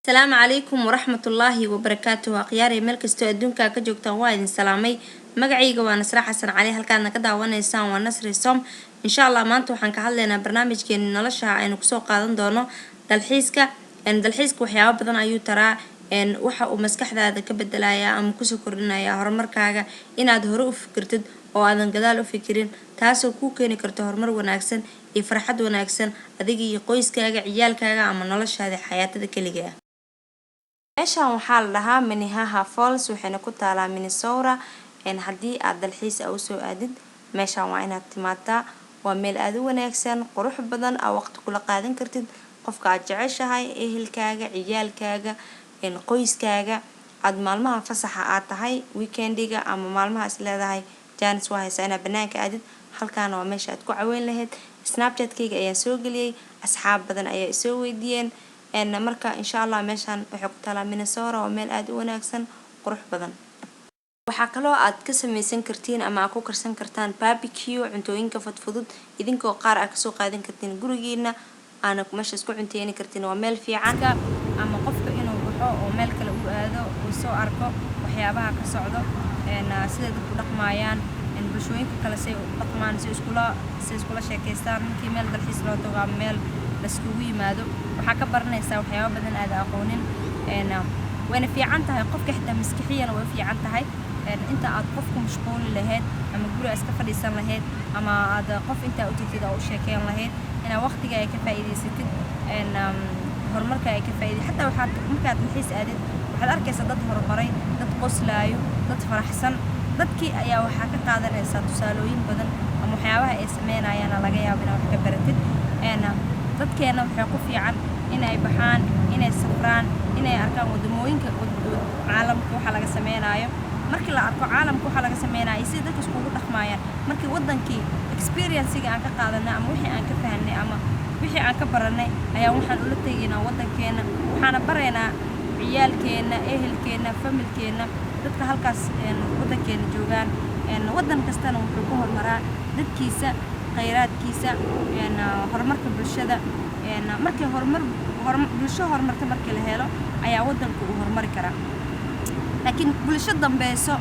السلام عليكم ورحمة الله وبركاته. أخياري ملك استو أدونك كجوكتان وايد سلامي مقعيقة ونسرح حسن عليه هالكان كدا ونسان ونسر الصوم إن شاء الله ما أنتو حنكحلنا برنامج كين نلشها إنو كسو قادن دونو دالحيسكا إن دالحيسكا وحياة بدن أيو ترى إن وحا ومسكح ذا كبدلايا أم كسو كورنايا هرمركاغا إن أد هرو فكرتد oo aadan gadaal u fikirin taasoo ku keeni karto horumar wanaagsan iyo farxad wanaagsan adiga iyo qoyskaaga ciyaalkaaga ama noloshaada xayaatada kaliya ah. meeshaan waxaa la dhahaa Minnehaha Falls waxayna ku taalaa Minnesota haddii aad dalxiis u soo aadid meeshaan waa inaad timaadaa waa meel aad u wanaagsan qurux badan oo waqti kula qaadan kartid qofka aad jeceshahay ehelkaaga ciyaalkaaga qoyskaaga aad maalmaha fasaxa aad tahay weekendiga ama maalmaha is leedahay jaanis waa haysaa banaanka aadid halkaan waa meesha aad ku caweyn lahayd snapchat-kayga ayaan soo galiyay asxaab badan ayaa soo weydiiyeen marka insha Allah meeshaan waxay ku taalaa Minnesota oo meel aad u wanaagsan qurux badan waxa kale oo aad ka sameeysan kartiin ama aad ku karsan kartaan barbecue cuntooyinka fudud idinkoo qaar aad ka soo qaadan kartiin gurigeena aana meesha isku cunteeyni kartiin waa meel fiican ama qofka inuu baxo oo meel kale u aado oo soo arko waxyaabaha ka socdo sida dadku dhaqmayaan bulshooyinka kale say u dhaqmaan si iskula sheekaystaan markii meel dalxiis loo tago ama meel la iskugu yimaado waxaa ka baranaysaa waxyaabo badan aad aqoonin wayna fiican tahay qofka xitaa maskaxiyan way fiican tahay inta aad qofku mashquuli lahayd ama guri iska fadhiisan lahayd ama aad qof inta u tagtid oo u sheekeyn lahayd ina waqtiga ay ka faa'iideysatid horumarka ay ka faa'iideysatid xataa waxaad markaad dalxiis aadid waxaad arkaysaa dad horumaray dad qoslaayo dad faraxsan dadkii ayaa waxaa ka qaadanaysaa tusaalooyin badan ama waxyaabaha ay sameynayaan laga yaabo inaad wax ka baratid dadkeena waxay ku fiican inay baxaan inay safraan inay arkaan wadamooyinka caalamka waxa laga sameynayo markii la arko caalamka waxa laga sameynayo si dadku iskugu dhaqmayaan markii wadankii experience-ga aan ka qaadanay ama wixii aan ka fahanay ama wixii aan ka baranay ayaa waxaan ula tageynaa wadankeena waxaana bareynaa ciyaalkeena ehelkeena familkeena dadka halkaas wadankeena joogaan wadan kastana wuxuu ku horumaraa dadkiisa khayraadkiisa horumarka bulshada markii bulsho horumarta markii la helo ayaa wadanku uu horumari karaa laakiin bulsho dambeeyso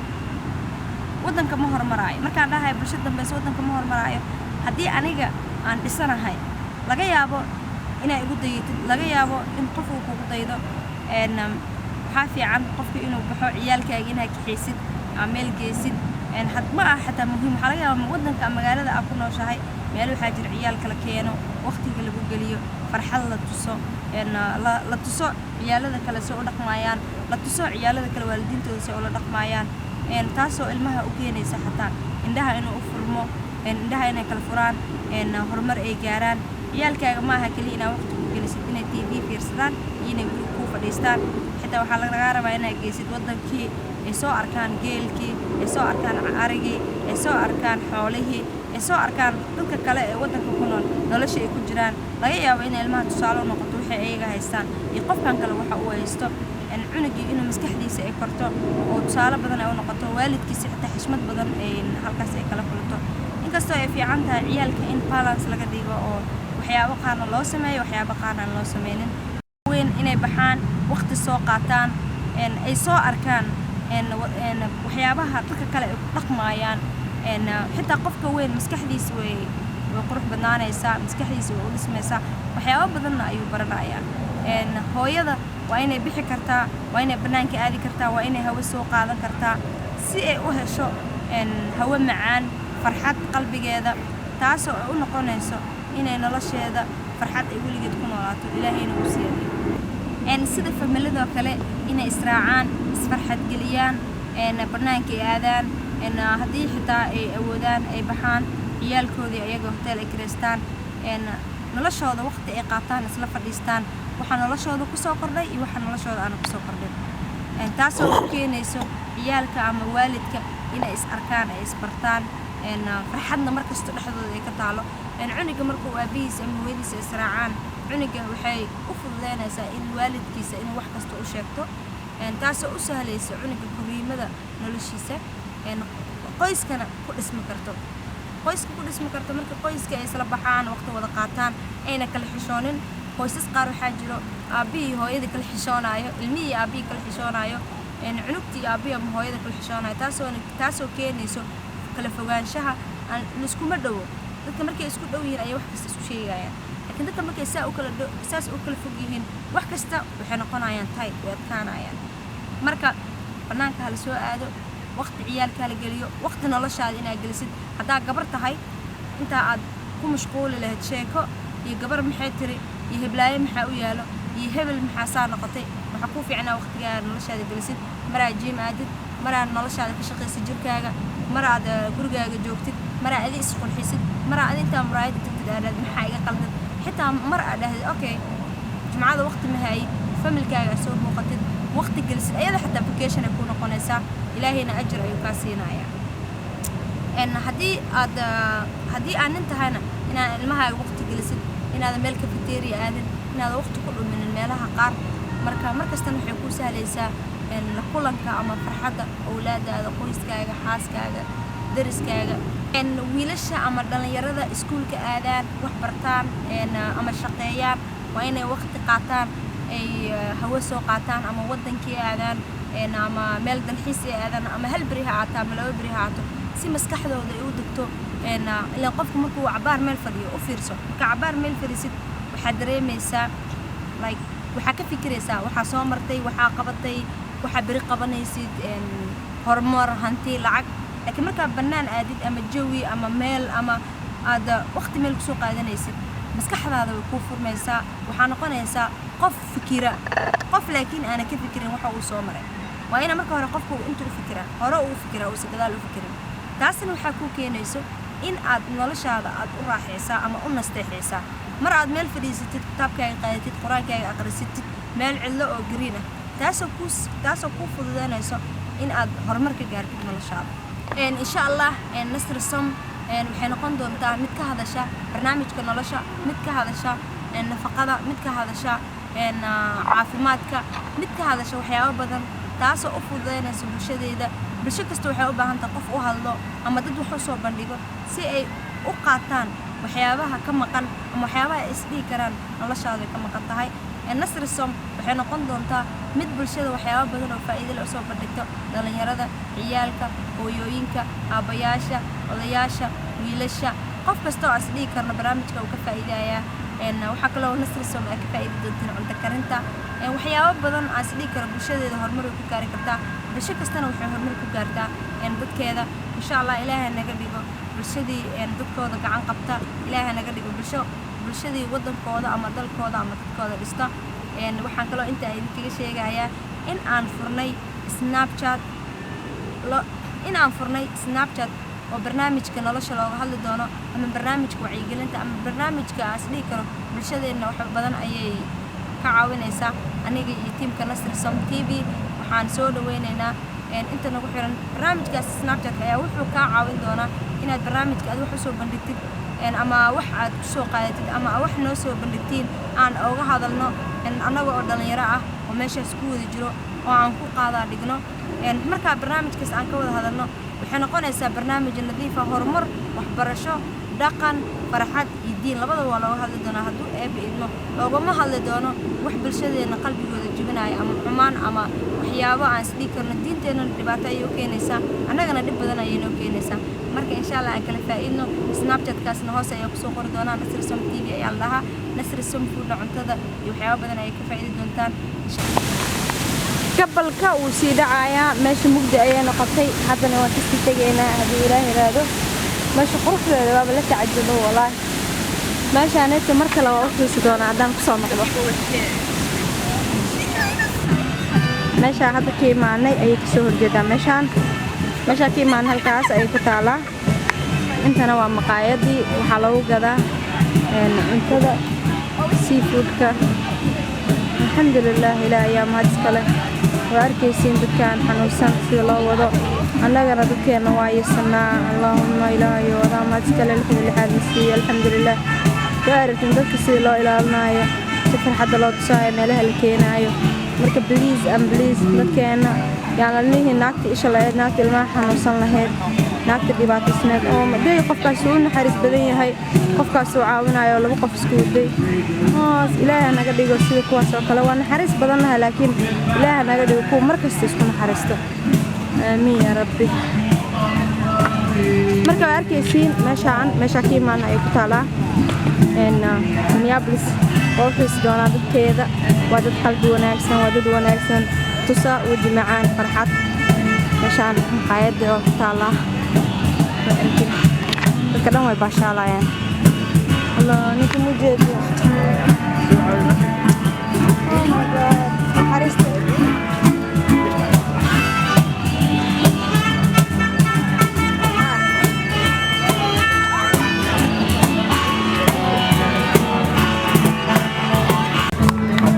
wadanka ma horumaraayo markaan dhahay bulsho dambeeyso wadanka ma horumaraayo haddii aniga aan dhisanahay laga yaabo inay igu dayatid laga yaabo in qof uu kugu daydo waxaa fiican qofka inuu baxo ciyaalkaaga inaad kaxaysid ama meel geysid ma aha xataa muhiim waxaa laga yaabaa wadanka magaalada aad ku nooshahay meel waxaa jira ciyaalka la keeno waqtiga lagu geliyo farxad la tuso ciyaalada kale soo u dhaqmayaan la tuso ciyaalada kale waalidiintooda soo ula dhaqmayaan taasoo ilmaha u keenaysa xataa indhaha inuu u furmo indhaha inay kala furaan horumar ay gaaraan ciyaalkaaga ma aha kaliya inaad waqti ku gelisid inay TV fiirsadaan iyo inay guri ku fadhiistaan xitaa waxaa laga rabaa inaad geysid wadankii ay soo arkaan geelkii ay soo arkaan arigii ay soo arkaan xoolihii ay soo arkaan dadka kale ee wadanka ku nool nolosha ay ku jiraan laga yaabo in ilmaha tusaale u noqoto wixii ayaga haystaan iyo qofkan kale waxa uu haysto cunugii inuu maskaxdiisa ay korto oo tusaale badan ay u noqoto waalidkiisa xitaa xishmad badan ay halkaas ay kala kulanto inkastoo ay fiican tahay ciyaalka in balance laga dhigo oo waxyaabo qaarna loo sameeyo waxyaabo qaarna aan loo sameynin weyn inay baxaan waqti soo qaataan ay soo arkaan waxyaabaha dadka kale ay ku dhaqmayaan xitaa qofka weyn maskaxdiisa way qurux badnaanaysaa maskaxdiisa way u dhismaysaa waxyaabo badanna ayuu baranayaa hooyada waa inay bixi kartaa waa inay banaanka aadi kartaa waa inay hawo soo qaadan kartaa si ay u hesho hawo macaan farxad qalbigeeda taasoo ay u noqonayso inay nolosheeda farxad ay weligeed ku noolaato ilaahayna uu siiyo sida familada kale inay israacaan isfarxad geliyaan banaanka ay aadaan haddii xitaa ay awoodaan ay baxaan ciyaalkoodii ayaga hotel ay kireystaan noloshooda waqti ay qaataan isla fadhiistaan waxaa noloshooda ku soo kordhay iyo waxaa noloshooda aan ku soo kordhin taasoo ku keenayso ciyaalka ama waalidka inay is arkaan ay isbartaan farxadna markasta dhexdooda ay ka taalo cunuga markuu aabihiisa ama hooyadiisa israacaan cunuga waxay u fududeynaysaa in waalidkiisa inuu wax kasta u sheegto taasoo u sahlaysa cunuga koriimada noloshiisa qoyskana ku dhismi karto marka qoyska ay isla baxaan waqti wada qaataan ayna kala xishoonin qoysas qaar waxaa jiro aabihii hooyada kala xishoonayo ilmihii aabihii kala xishoonayo cunugtii aabihii ama hooyada kala xishoonayo taasoo keenayso kala fogaanshaha aan iskuma dhowo dadka markay isku dhow yihiin ayay wax kasta isku sheegayaan laakiin dadka markay saas u kala fog yihiin wax kasta waxay noqonayaan tight way adkaanayaan marka banaanka hala soo aado waqti ciyaalka la geliyo waqti noloshaada inaad gelisid haddaa gabar tahay inta aad ku mashquuli lahayd sheeko iyo gabar maxay tiri iyo heblaaye maxaa u yaalo iyo hebel maxaa saa noqotay waxaa ku fiicnaa waqtigaada noloshaada gelisid maraa jiim aadid maraa noloshaada ka shaqaysid jirkaaga maraad gurigaaga joogtid maraa adi isqurxisid maraa adi intaa muraayada tagtid aad maxaa iga qaldan xitaa mar aad dhahdid okay jumcada waqti ma hayi familkaaga soo muuqatid waqti gelisid ayada xataa vacation ay ku noqonaysaa ilaahayna ajir ayuu kaa siinayaa haddii aan nin tahayna inaad ilmahaaga waqti gelisid inaad meel cafeteria aadin inaad waqti ku dhuminin meelaha qaar markastana waxay kuu sahlaysaa la kulanka ama farxadda awlaadaada qoyskaaga xaaskaaga dariskaaga wiilasha ama dhalinyarada iskuulka aadaan wax bartaan ama shaqeeyaan waa inay waqti qaataan ay hawo soo qaataan ama wadankii aadaan ama meel dalxiis ay aadaan ama hal beri ha aato ama laba beri ha aato si maskaxdooda ay u degto ilaan qofku markuu cabaar meel fadhiyo u fiirso marka cabaar meel fadhiisid waxaad dareemaysaa like waxaa ka fikiraysaa waxaa soo martay waxaa qabatay waxaa beri qabanaysid horumar hanti lacag laakiin markaa bannaan aadid ama jawi ama meel ama aad waqti meel kusoo qaadanaysid maskaxdaada way kuu furmaysaa waxaa noqonaysaa qof fikira qof laakiin aana ka fikirin waxa uu soo maray waa ina marka hore qofku intuu u fikira hore uu fikira uu gadaal u fikirin taasina waxaa kuu keenayso in aad noloshaada aad u raaxaysaa ama u nasteexaysaa mar aad meel fadhiisatid kitaabkaaga qaadatid qur-aankaaga aqrisatid meel cidlo oo green ah taasoo kuu fududaynayso in aad horumar ka gaartid noloshaada insha allah Nasri Som waxay noqon doontaa mid ka hadasha barnaamijka nolosha mid ka hadasha nafaqada mid ka hadasha caafimaadka mid ka hadasha waxyaabo badan taasoo u fududaynaysa bulsho kasta waxay u baahan tahay qof u hadlo ama dad wax u soo bandhigo si ay u qaataan waxyaabaha ka maqan ama waxyaabaha ay isdhihi karaan noloshaada ka maqan tahay Nasri Som waxay noqon doontaa mid bulshada waxyaabo badan oo faa'iido leh soo bandhigto dhalinyarada ciyaalka hooyooyinka aabayaasha odayaasha wiilasha qof kasta oo isdhihi karna barnaamijka uu ka faa'iidayaa waxaa kaloo Nasri Som ay ka faa'iidi doontaa cunto karinta waxyaabo badan aan isdhihi karo bulshadeeda horumar ku gaari kartaa bulsho kastana waxay horumar ku gaartaa dadkeeda insha Allah ilaahay naga dhigo bulshadii dadkooda gacan qabta ilaahay naga dhigo bulshadii wadankooda ama dalkooda ama dadkooda dhista waxaan kaloo inta idinkaga sheegayaa in aan furnay Snapchat oo barnaamijka nolosha looga hadli doono ama barnaamijka wacyigelinta ama barnaamijka aan isdhihi karo bulshadeena wax badan ayay ka caawinaysaa aniga iyo tiimka Nasri Som TV waxaan soo dhaweynaynaa inta nagu xiran barnaamijkaas Snapchat ayaa wuxuu ka caawin doonaa inaad barnaamijka aad wax u soo bandhigtid ama wax aad ku soo qaadatid ama wax noo soo bandhigtiin aan uga hadalno annaga oo dhalinyaro ah oo meeshaas ku wada jiro oo aan ku qaadaa dhigno marka barnaamijkaas aan ka wada hadalno waxay noqonaysaa barnaamij nadiif ah horumar waxbarasho dhaqan farxad iyo diin labadaba waa looga hadli doonaa hadduu eebbe idmo loogama hadli doono wax bulshadeena qalbigooda jebinaya ama xumaan ama waxyaabo aan isdhihi karno diinteena dhibaato ayay u keenaysaa annagana dhib badan ayay noo keenaysaa marka insha Allah aan kala faa'iidno Snapchat-kaasna hoos ayaa kusoo qori doonaa Nasri Som TV ayaa la dhahaa Nasri Som food cuntada iyo waxyaabo badan ayay ka faa'iidi doontaan gabalka uu sii dhacayaa meesha mugdi ayay noqotay haddana waan ka sii tegaynaa haddii Ilaahay raado meesha quruxdeeda waa la tacajabo wallahi meeshaan inta mar kale waa u fiirsi doonaa haddaan ku soo noqdo meesha hadda ka imaanay ayay kasoo horjeedaa meesha ka imaan halkaas ayay ku taalaa intana waa maqaayadii waxaa lagu gadaa cuntada seafoodka alxamdulilah ilaahay ayaa mahad iskale waa arkaysiin dadkaan xanuunsan sida loo wado annagana dadkeena waa yeesanaa allahumma ilaahay wadaa mahad iskale lixaad nasiiyo alxamdulilah waa aragtiin dadka sida loo ilaalinayo si farxadda loo tusaayo meelaha la keenaayo marka please dadkeena yaan la nihi naagta isha lahayd naagta ilmaha xanuunsan lahayd naagta dhibaataysneed oo maday qofkaas uu naxariis badan yahay qofkaas uu caawinayo laba qof isku waday ilaahay naga dhigo sida kuwaas oo kale waa naxariis badan laha laakiin ilaahay naga dhigo kuwa markasta isku naxariisto aamiin ya rabbi marka arkaysiin meesha ka imaan ay ku taalaa Minneapolis oo xis doona dadkeeda waa dad qalbi wanaagsan waa dad wanaagsan tusa wadi macaan farxad meeshaan hay'adda oo ku taalaa dadka dhan way baashaalayaan Allah ninka mujeedo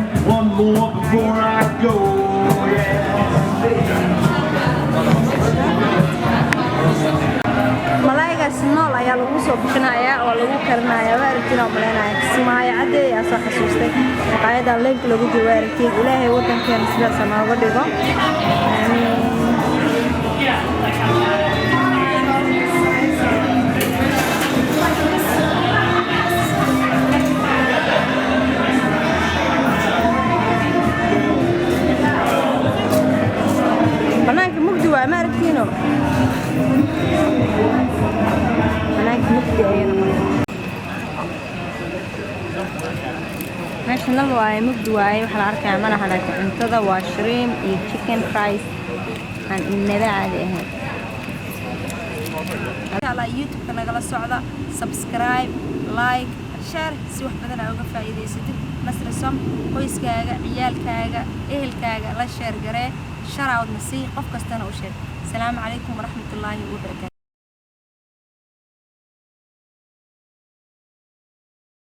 Before I go, malaygaas nool ayaa lagu soo bixinayaa oo lagu karinayaa waartiin oo maleynaya kismaayo cadde ayaa soo xasuustay maqaayada leynka lagu jiro waartiin ilaahay wadankeena sidaas nooga dhigo banaanka mugdi waa ma aragtiino banaanka mugdi ayana meesha nal waaye mugdi waaye waxaa la arkayaa malaha laakiin cuntada waa shrimp iyo chicken fries aan inaba caadi ahayn inshallah youtube-ka nagala socda subscribe like share si wax badan aad uga faa'iidaysatid Nasri Som qoyskaaga ciyaalkaaga ehelkaaga la share garee شراود مسيح قف كستنا وشير السلام عليكم ورحمة الله وبركاته.